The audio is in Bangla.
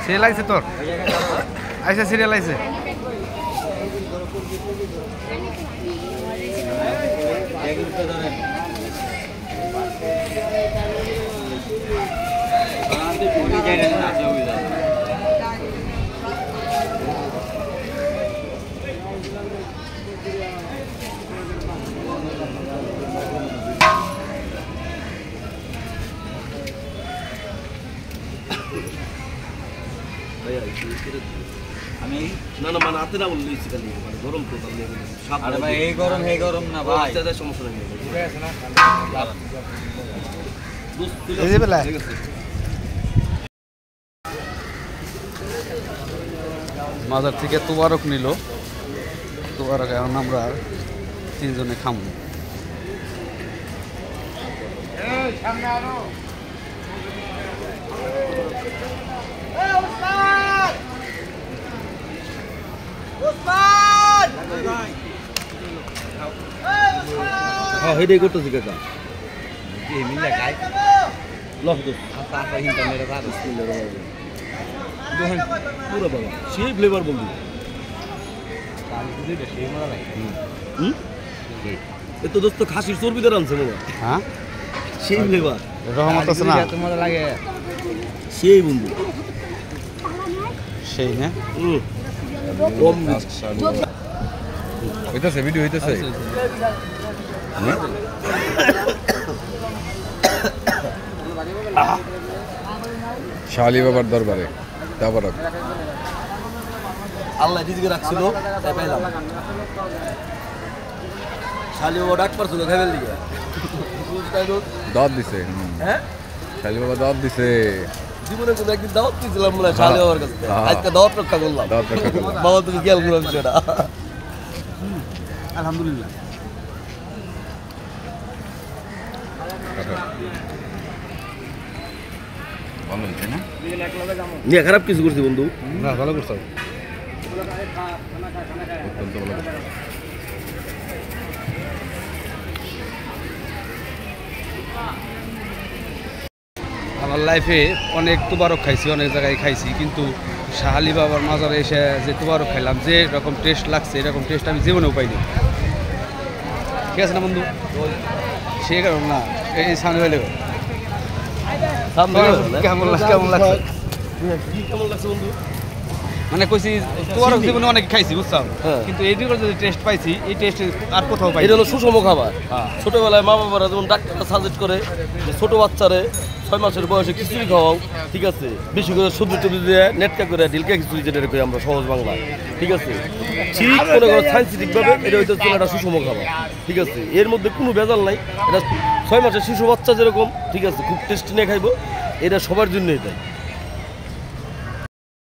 সিরিয়াল আইছে তোর আইসা সিরিয়াল আইছে আমি না না মানে হাতে না বললেছি খালি মানে গরম তো তাহলে আরে ভাই এই গরম না ভাই বাচ্চাদের সমস্যা নেই এই যে বেলা মাজার থেকে তুবারক নিল তুবারক এখন আমরা তিনজনে খামু হ্যাঁ হেডে করতেছি কাকা কি মিলে খাই লহ তো তারপর ইন্টারনেটে ভালো দেখেন পুরো বাবা সেই ফ্লেভার বলবি সেই মজা লাগে এত দোস্ত খাসির চর্বি দিয়ে রানছে বাবা হ্যাঁ সেই ফ্লেভার রহমত আছে না এত মজা লাগে সেই বন্ধু সেই না কম হইতেছে ভিডিও হইতেছে শালি বাবার দরবারে তাবারক আল্লাহ রিজিকে রাখছিল তাই পাইলাম শালি ও ডাক পারছিল খাইবেল দিকে দাওয়াত দিছে হ্যাঁ শালি বাবা দাওয়াত দিছে জীবনে কোনো একদিন দাওয়াত দিয়েছিলাম মনে হয় শালি বাবার কাছে আজকে দাওয়াত রক্ষা করলাম দাওয়াত রক্ষা করলাম। বাবা তুমি খেয়াল করো বিষয়টা আলহামদুলিল্লাহ ভালো হইছে না নিয়ে খারাপ কিছু করছি বন্ধু না ভালো করছো অত্যন্ত ভালো করছো আমার লাইফে অনেক তুবারক খাইছি অনেক জায়গায় খাইছি কিন্তু শাহ আলী বাবার মাজারে এসে যে তুবারক খাইলাম যে রকম টেস্ট লাগছে এরকম টেস্ট আমি জীবনেও পাইনি ঠিক আছে না বন্ধু সে কারণ না এই সামনে হইলে কেমন লাগছে কেমন লাগছে বন্ধু মানে কইছি তুবারক জীবনে অনেক খাইছি বুঝছাও কিন্তু এই দিকের যে টেস্ট পাইছি এই টেস্ট আর কোথাও পাই এটা হলো সুষম খাবার হ্যাঁ। ছোটবেলায় মা বাবারা যেমন ডাক্তাররা সাজেস্ট করে যে ছোট বাচ্চারে 6 মাসের বয়সে খিচুড়ি খাওয়াও ঠিক আছে বেশি করে সবজি টবজি দিয়ে নেটকা করে ঢিলকা খিচুড়ি যেটা করি আমরা সহজ বাংলায় ঠিক আছে ঠিক মনে করো সাইন্টিফিকভাবে এটা হইতে একটা সুষম খাবার ঠিক আছে এর মধ্যে কোনো ভেজাল নাই এটা 6 মাসের শিশু বাচ্চা যেরকম ঠিক আছে খুব টেস্টি নিয়ে খাইবো এটা সবার জন্যই তাই